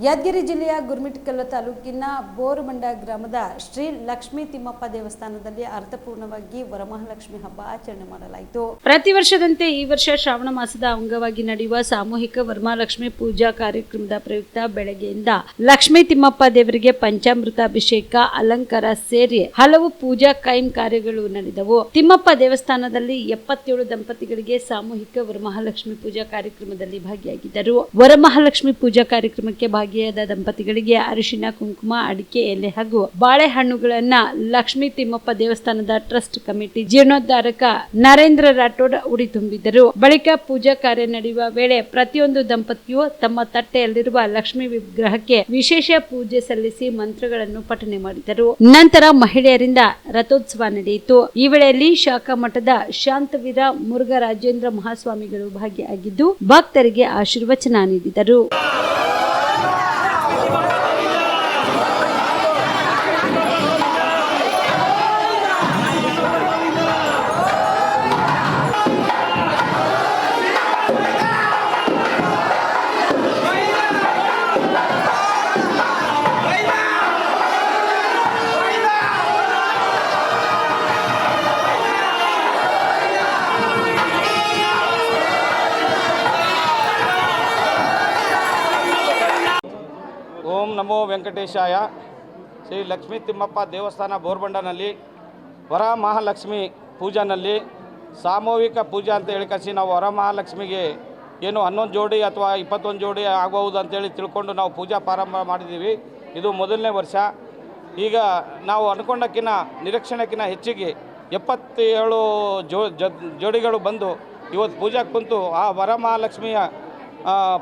ಯಾದಗಿರಿ ಜಿಲ್ಲೆಯ ಗುರ್ಮಿಟ್ಕಲ್ ತಾಲೂಕಿನ ಬೋರಬಂಡ ಗ್ರಾಮದ ಶ್ರೀ ಲಕ್ಷ್ಮೀ ತಿಮ್ಮಪ್ಪ ದೇವಸ್ಥಾನದಲ್ಲಿ ಅರ್ಥಪೂರ್ಣವಾಗಿ ವರಮಹಾಲಕ್ಷ್ಮಿ ಹಬ್ಬ ಆಚರಣೆ ಮಾಡಲಾಯಿತು. ಪ್ರತಿ ವರ್ಷದಂತೆ ಈ ವರ್ಷ ಶ್ರಾವಣ ಮಾಸದ ಅಂಗವಾಗಿ ನಡೆಯುವ ಸಾಮೂಹಿಕ ವರಮಹಾಲಕ್ಷ್ಮಿ ಪೂಜಾ ಕಾರ್ಯಕ್ರಮದ ಪ್ರಯುಕ್ತ ಬೆಳಗ್ಗೆಯಿಂದ ಲಕ್ಷ್ಮೀ ತಿಮ್ಮಪ್ಪ ದೇವರಿಗೆ ಪಂಚಾಮೃತ ಅಭಿಷೇಕ, ಅಲಂಕಾರ ಸೇರಿ ಹಲವು ಪೂಜಾ ಕೈಂ ಕಾರ್ಯಗಳು ನಡೆದವು. ತಿಮ್ಮಪ್ಪ ದೇವಸ್ಥಾನದಲ್ಲಿ 77 ದಂಪತಿಗಳಿಗೆ ಸಾಮೂಹಿಕ ವರಮಹಾಲಕ್ಷ್ಮಿ ಪೂಜಾ ಕಾರ್ಯಕ್ರಮದಲ್ಲಿ ಭಾಗಿಯಾಗಿದ್ದರು. ವರಮಹಾಲಕ್ಷ್ಮಿ ಪೂಜಾ ಕಾರ್ಯಕ್ರಮಕ್ಕೆ ಭಾಗಿಯಾದ ದಂಪತಿಗಳಿಗೆ ಅರಿಶಿನ, ಕುಂಕುಮ, ಅಡಿಕೆ ಎಲೆ ಹಾಗೂ ಬಾಳೆಹಣ್ಣುಗಳನ್ನ ಲಕ್ಷ್ಮೀ ತಿಮ್ಮಪ್ಪ ದೇವಸ್ಥಾನದ ಟ್ರಸ್ಟ್ ಕಮಿಟಿ ಜೀರ್ಣೋದ್ಧಾರಕ ನರೇಂದ್ರ ರಾಠೋಡ್ ಉಡಿ ತುಂಬಿದರು. ಬಳಿಕ ಪೂಜಾ ಕಾರ್ಯ ನಡೆಯುವ ವೇಳೆ ಪ್ರತಿಯೊಂದು ದಂಪತಿಯು ತಮ್ಮ ತಟ್ಟೆಯಲ್ಲಿರುವ ಲಕ್ಷ್ಮೀ ವಿಗ್ರಹಕ್ಕೆ ವಿಶೇಷ ಪೂಜೆ ಸಲ್ಲಿಸಿ ಮಂತ್ರಗಳನ್ನು ಪಠನೆ ಮಾಡಿದರು. ನಂತರ ಮಹಿಳೆಯರಿಂದ ರಥೋತ್ಸವ ನಡೆಯಿತು. ಈ ವೇಳೆಯಲ್ಲಿ ಶಾಖಾ ಮಠದ ಶಾಂತವೀರ ಮುರುಘರಾಜೇಂದ್ರ ಮಹಾಸ್ವಾಮಿಗಳು ಭಾಗಿಯಾಗಿದ್ದು ಭಕ್ತರಿಗೆ ಆಶೀರ್ವಚನ ನೀಡಿದರು. ಓಂ ನಮೋ ವೆಂಕಟೇಶಾಯ. ಶ್ರೀ ಲಕ್ಷ್ಮೀ ತಿಮ್ಮಪ್ಪ ದೇವಸ್ಥಾನ ಬೋರ್ಬಂಡನಲ್ಲಿ ವರಮಹಾಲಕ್ಷ್ಮಿ ಪೂಜಾನಲ್ಲಿ ಸಾಮೂಹಿಕ ಪೂಜಾ ಅಂತ ಹೇಳಿಕಸಿ ನಾವು ವರಮಹಾಲಕ್ಷ್ಮಿಗೆ ಏನು 11 ಜೋಡಿ ಅಥವಾ 21 ಜೋಡಿ ಆಗಬಹುದು ಅಂತೇಳಿ ತಿಳ್ಕೊಂಡು ನಾವು ಪೂಜಾ ಪ್ರಾರಂಭ ಮಾಡಿದ್ದೀವಿ. ಇದು ಮೊದಲನೇ ವರ್ಷ. ಈಗ ನಾವು ಅಂದ್ಕೊಂಡಕ್ಕಿಂತ ನಿರೀಕ್ಷಣೆಕ್ಕಿಂತ ಹೆಚ್ಚಿಗೆ 77 ಜೋಡಿಗಳು ಬಂದು ಇವತ್ತು ಪೂಜಾಕ್ಕೆ ಕುಂತು ಆ ವರಮಹಾಲಕ್ಷ್ಮಿಯ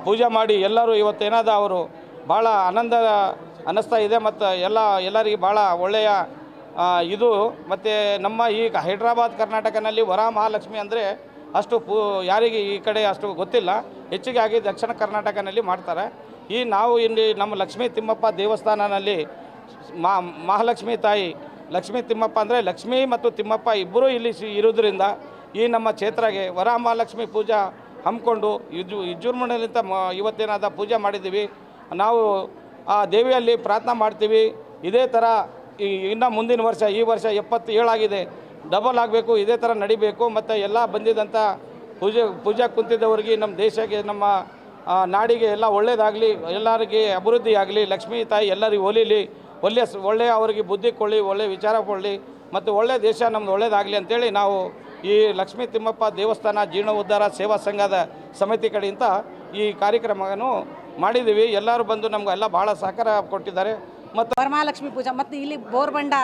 ಪೂಜೆ ಮಾಡಿ ಎಲ್ಲರೂ ಇವತ್ತೇನಾದ ಅವರು ಭಾಳ ಆನಂದ ಅನ್ನಿಸ್ತಾ ಇದೆ. ಮತ್ತು ಎಲ್ಲರಿಗೆ ಭಾಳ ಒಳ್ಳೆಯ ಇದು. ಮತ್ತು ನಮ್ಮ ಈಗ ಹೈದ್ರಾಬಾದ್ ಕರ್ನಾಟಕನಲ್ಲಿ ವರಮಹಾಲಕ್ಷ್ಮಿ ಅಂದರೆ ಅಷ್ಟು ಯಾರಿಗೆ ಈ ಕಡೆ ಅಷ್ಟು ಗೊತ್ತಿಲ್ಲ. ಹೆಚ್ಚಿಗೆ ಆಗಿ ದಕ್ಷಿಣ ಕರ್ನಾಟಕನಲ್ಲಿ ಮಾಡ್ತಾರೆ. ನಾವು ಇಲ್ಲಿ ನಮ್ಮ ಲಕ್ಷ್ಮೀ ತಿಮ್ಮಪ್ಪ ದೇವಸ್ಥಾನದಲ್ಲಿ ಮಹಾಲಕ್ಷ್ಮಿ ತಾಯಿ ಲಕ್ಷ್ಮೀ ತಿಮ್ಮಪ್ಪ ಅಂದರೆ ಲಕ್ಷ್ಮೀ ಮತ್ತು ತಿಮ್ಮಪ್ಪ ಇಬ್ಬರೂ ಇಲ್ಲಿ ಇರೋದ್ರಿಂದ ಈ ನಮ್ಮ ಕ್ಷೇತ್ರಕ್ಕೆ ವರಮಹಾಲಕ್ಷ್ಮಿ ಪೂಜಾ ಹಮ್ಮಿಕೊಂಡು ವಿಜೃಂಭಣೆಯಿಂದ ಇವತ್ತೇನಾದ ಪೂಜೆ ಮಾಡಿದ್ದೀವಿ. ನಾವು ಆ ದೇವಿಯಲ್ಲಿ ಪ್ರಾರ್ಥನೆ ಮಾಡ್ತೀವಿ. ಇದೇ ಥರ ಇನ್ನು ಮುಂದಿನ ವರ್ಷ, ಈ ವರ್ಷ 77 ಆಗಿದೆ, ಡಬಲ್ ಆಗಬೇಕು, ಇದೇ ಥರ ನಡಿಬೇಕು. ಮತ್ತು ಎಲ್ಲ ಬಂದಿದ್ದಂಥ ಪೂಜೆ ಕುಂತಿದ್ದವರಿಗೆ, ನಮ್ಮ ದೇಶಕ್ಕೆ, ನಮ್ಮ ನಾಡಿಗೆ ಎಲ್ಲ ಒಳ್ಳೆಯದಾಗಲಿ, ಎಲ್ಲರಿಗೆ ಅಭಿವೃದ್ಧಿ ಆಗಲಿ, ಲಕ್ಷ್ಮೀ ತಾಯಿ ಎಲ್ಲರಿಗೂ ಒಳ್ಳೆಯ ಅವರಿಗೆ ಬುದ್ಧಿ ಕೊಳ್ಳಿ, ಒಳ್ಳೆಯ ವಿಚಾರ ಕೊಳ್ಳಿ, ಮತ್ತು ಒಳ್ಳೆಯ ದೇಶ ನಮ್ಮದು ಒಳ್ಳೆಯದಾಗಲಿ ಅಂತೇಳಿ ನಾವು ಈ ಲಕ್ಷ್ಮೀ ತಿಮ್ಮಪ್ಪ ದೇವಸ್ಥಾನ ಜೀರ್ಣೋದ್ಧಾರ ಸೇವಾ ಸಂಘದ ಸಮಿತಿ ಕಡೆಯಿಂದ ಈ ಕಾರ್ಯಕ್ರಮವನ್ನು ಮಾಡಿದ್ದೀವಿ. ಎಲ್ಲರೂ ಬಂದು ನಮಗೆಲ್ಲ ಭಾಳ ಸಹಕಾರ ಕೊಟ್ಟಿದ್ದಾರೆ. ಮತ್ತು ವರಮಹಾಲಕ್ಷ್ಮಿ ಪೂಜಾ ಮತ್ತು ಇಲ್ಲಿ ಬೋರ್ಬಂಡ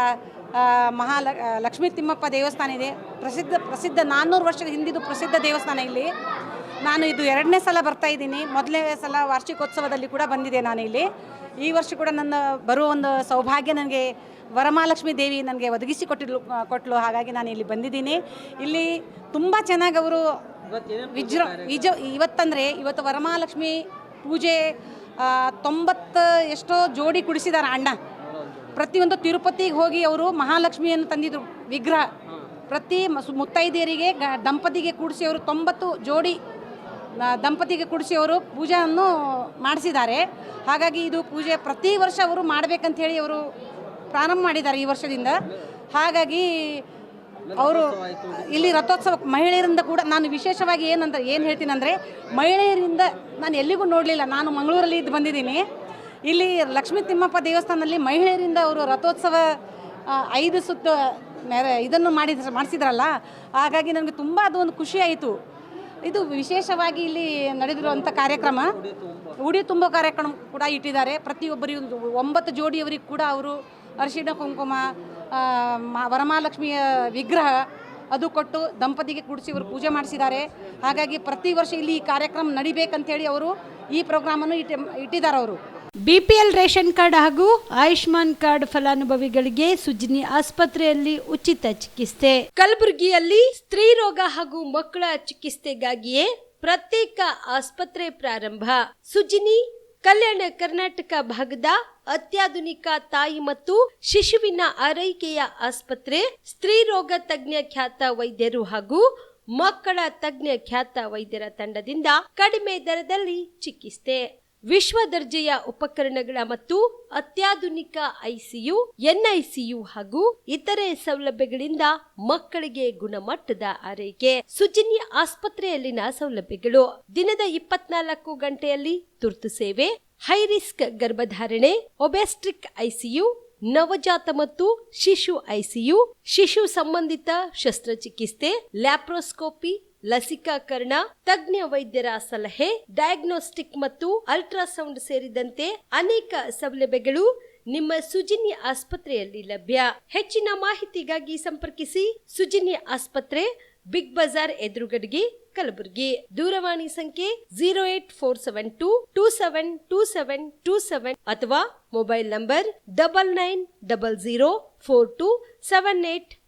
ಲಕ್ಷ್ಮೀ ತಿಮ್ಮಪ್ಪ ದೇವಸ್ಥಾನ ಇದೆ. ಪ್ರಸಿದ್ಧ 400 ವರ್ಷದ ಹಿಂದಿದು ಪ್ರಸಿದ್ಧ ದೇವಸ್ಥಾನ. ಇಲ್ಲಿ ನಾನು ಇದು 2ನೇ ಸಲ ಬರ್ತಾ ಇದ್ದೀನಿ. ಮೊದಲನೇ ಸಲ ವಾರ್ಷಿಕೋತ್ಸವದಲ್ಲಿ ಕೂಡ ಬಂದಿದೆ ನಾನು ಇಲ್ಲಿ. ಈ ವರ್ಷ ಕೂಡ ನನ್ನ ಬರುವ ಒಂದು ಸೌಭಾಗ್ಯ ನನಗೆ ವರಮಹಾಲಕ್ಷ್ಮಿ ದೇವಿ ನನಗೆ ಒದಗಿಸಿ ಕೊಟ್ಟಳು. ಹಾಗಾಗಿ ನಾನು ಇಲ್ಲಿ ಬಂದಿದ್ದೀನಿ. ಇಲ್ಲಿ ತುಂಬ ಚೆನ್ನಾಗಿ ಅವರು ಇವತ್ತು ವರಮಹಾಲಕ್ಷ್ಮಿ ಪೂಜೆ 90 ಎಷ್ಟೋ ಜೋಡಿ ಕುಡಿಸಿದ್ದಾರೆ ಅಣ್ಣ. ಪ್ರತಿಯೊಂದು ತಿರುಪತಿಗೆ ಹೋಗಿ ಅವರು ಮಹಾಲಕ್ಷ್ಮಿಯನ್ನು ತಂದಿದ್ರು ವಿಗ್ರಹ. ಪ್ರತಿ ಮುತ್ತೈದೆಯರಿಗೆ ದಂಪತಿಗೆ ಕೂಡಿಸಿ ಅವರು 90 ಜೋಡಿ ದಂಪತಿಗೆ ಕೂಡಿಸಿ ಅವರು ಪೂಜೆಯನ್ನು ಮಾಡಿಸಿದ್ದಾರೆ. ಹಾಗಾಗಿ ಇದು ಪೂಜೆ ಪ್ರತಿ ವರ್ಷ ಅವರು ಮಾಡಬೇಕಂಥೇಳಿ ಅವರು ಪ್ರಾರಂಭ ಮಾಡಿದ್ದಾರೆ ಈ ವರ್ಷದಿಂದ. ಹಾಗಾಗಿ ಅವರು ಇಲ್ಲಿ ರಥೋತ್ಸವ ಮಹಿಳೆಯರಿಂದ ಕೂಡ ನಾನು ವಿಶೇಷವಾಗಿ ಏನು ಹೇಳ್ತೀನಿ ಅಂದರೆ, ಮಹಿಳೆಯರಿಂದ ನಾನು ಎಲ್ಲಿಗೂ ನೋಡಲಿಲ್ಲ. ನಾನು ಮಂಗಳೂರಲ್ಲಿ ಇದ್ದು ಬಂದಿದ್ದೀನಿ. ಇಲ್ಲಿ ಲಕ್ಷ್ಮೀ ತಿಮ್ಮಪ್ಪ ದೇವಸ್ಥಾನದಲ್ಲಿ ಮಹಿಳೆಯರಿಂದ ಅವರು ರಥೋತ್ಸವ 5 ಸುತ್ತು ಇದನ್ನು ಮಾಡಿಸಿದ್ರಲ್ಲ. ಹಾಗಾಗಿ ನನಗೆ ತುಂಬ ಅದೊಂದು ಖುಷಿ ಆಯಿತು. ಇದು ವಿಶೇಷವಾಗಿ ಇಲ್ಲಿ ನಡೆದಿರುವಂಥ ಕಾರ್ಯಕ್ರಮ. ಉಡಿ ತುಂಬೋ ಕಾರ್ಯಕ್ರಮ ಕೂಡ ಇಟ್ಟಿದ್ದಾರೆ. ಪ್ರತಿಯೊಬ್ಬರಿಗೂ 9 ಜೋಡಿಯವರಿಗೆ ಕೂಡ ಅವರು ಅರಿಶಿಣ, ಕುಂಕುಮ, ವರಮಹಾಲಕ್ಷ್ಮಿಯ ವಿಗ್ರಹ ಅದು ಕೊಟ್ಟು ದಂಪತಿಗೆ ಕೂಡಿಸಿ ಅವರು ಪೂಜೆ ಮಾಡಿಸಿದ್ದಾರೆ. ಹಾಗಾಗಿ ಪ್ರತಿ ವರ್ಷ ಇಲ್ಲಿ ಈ ಕಾರ್ಯಕ್ರಮ ನಡಿಬೇಕಂತೇಳಿ ಅವರು ಈ ಪ್ರೋಗ್ರಾಮನ್ನು ಇಟ್ಟಿದ್ದಾರೆ. ಅವರು ಬಿಪಿಎಲ್ ರೇಷನ್ ಕಾರ್ಡ್ ಹಾಗೂ ಆಯುಷ್ಮಾನ್ ಕಾರ್ಡ್ ಫಲಾನುಭವಿಗಳಿಗೆ ಸುಜಿನಿ ಆಸ್ಪತ್ರೆಯಲ್ಲಿ ಉಚಿತ ಚಿಕಿತ್ಸೆ. ಕಲಬುರಗಿಯಲ್ಲಿ ಸ್ತ್ರೀ ರೋಗ ಹಾಗೂ ಮಕ್ಕಳ ಚಿಕಿತ್ಸೆಗಾಗಿಯೇ ಪ್ರತ್ಯೇಕ ಆಸ್ಪತ್ರೆ ಪ್ರಾರಂಭ. ಸುಜಿನಿ ಕಲ್ಯಾಣ ಕರ್ನಾಟಕ ಭಾಗದ ಅತ್ಯಾಧುನಿಕ ತಾಯಿ ಮತ್ತು ಶಿಶುವಿನ ಆರೈಕೆಯ ಆಸ್ಪತ್ರೆ. ಸ್ತ್ರೀ ರೋಗ ತಜ್ಞ ಖ್ಯಾತ ವೈದ್ಯರು ಹಾಗೂ ಮಕ್ಕಳ ತಜ್ಞ ಖ್ಯಾತ ವೈದ್ಯರ ತಂಡದಿಂದ ಕಡಿಮೆ ದರದಲ್ಲಿ ಚಿಕಿತ್ಸೆ. ವಿಶ್ವ ದರ್ಜೆಯ ಉಪಕರಣಗಳ ಮತ್ತು ಅತ್ಯಾಧುನಿಕ ಐಸಿಯು, ಎನ್ಐಸಿಯು ಹಾಗೂ ಇತರೆ ಸೌಲಭ್ಯಗಳಿಂದ ಮಕ್ಕಳಿಗೆ ಗುಣಮಟ್ಟದ ಆರೈಕೆ. ಸುಜಿನಿ ಆಸ್ಪತ್ರೆಯಲ್ಲಿನ ಸೌಲಭ್ಯಗಳು: ದಿನದ 24 ಗಂಟೆಯಲ್ಲಿ ತುರ್ತು ಸೇವೆ, ಹೈ ರಿಸ್ಕ್ ಗರ್ಭಧಾರಣೆ, ಒಬೆಸ್ಟ್ರಿಕ್ ಐಸಿಯು, ನವಜಾತ ಮತ್ತು ಶಿಶು ಐಸಿಯು, ಶಿಶು ಸಂಬಂಧಿತ ಶಸ್ತ್ರಚಿಕಿತ್ಸೆ, ಲ್ಯಾಪ್ರೋಸ್ಕೋಪಿ, ಲಸಿಕಾಕರಣ, ತಜ್ಞ ವೈದ್ಯರ ಸಲಹೆ, ಡಯಾಗ್ನೋಸ್ಟಿಕ್ ಮತ್ತು ಅಲ್ಟ್ರಾಸೌಂಡ್ ಸೇರಿದಂತೆ ಅನೇಕ ಸೌಲಭ್ಯಗಳು ನಿಮ್ಮ ಸುಜಿನಿ ಆಸ್ಪತ್ರೆಯಲ್ಲಿ ಲಭ್ಯ. ಹೆಚ್ಚಿನ ಮಾಹಿತಿಗಾಗಿ ಸಂಪರ್ಕಿಸಿ ಸುಜಿನಿ ಆಸ್ಪತ್ರೆ, ಬಿಗ್ ಬಜಾರ್ ಎದುರುಗಡೆಗೆ, ಕಲಬುರಗಿ. ದೂರವಾಣಿ ಸಂಖ್ಯೆ 08472 272727 ಅಥವಾ ಮೊಬೈಲ್ ನಂಬರ್ 9900427814.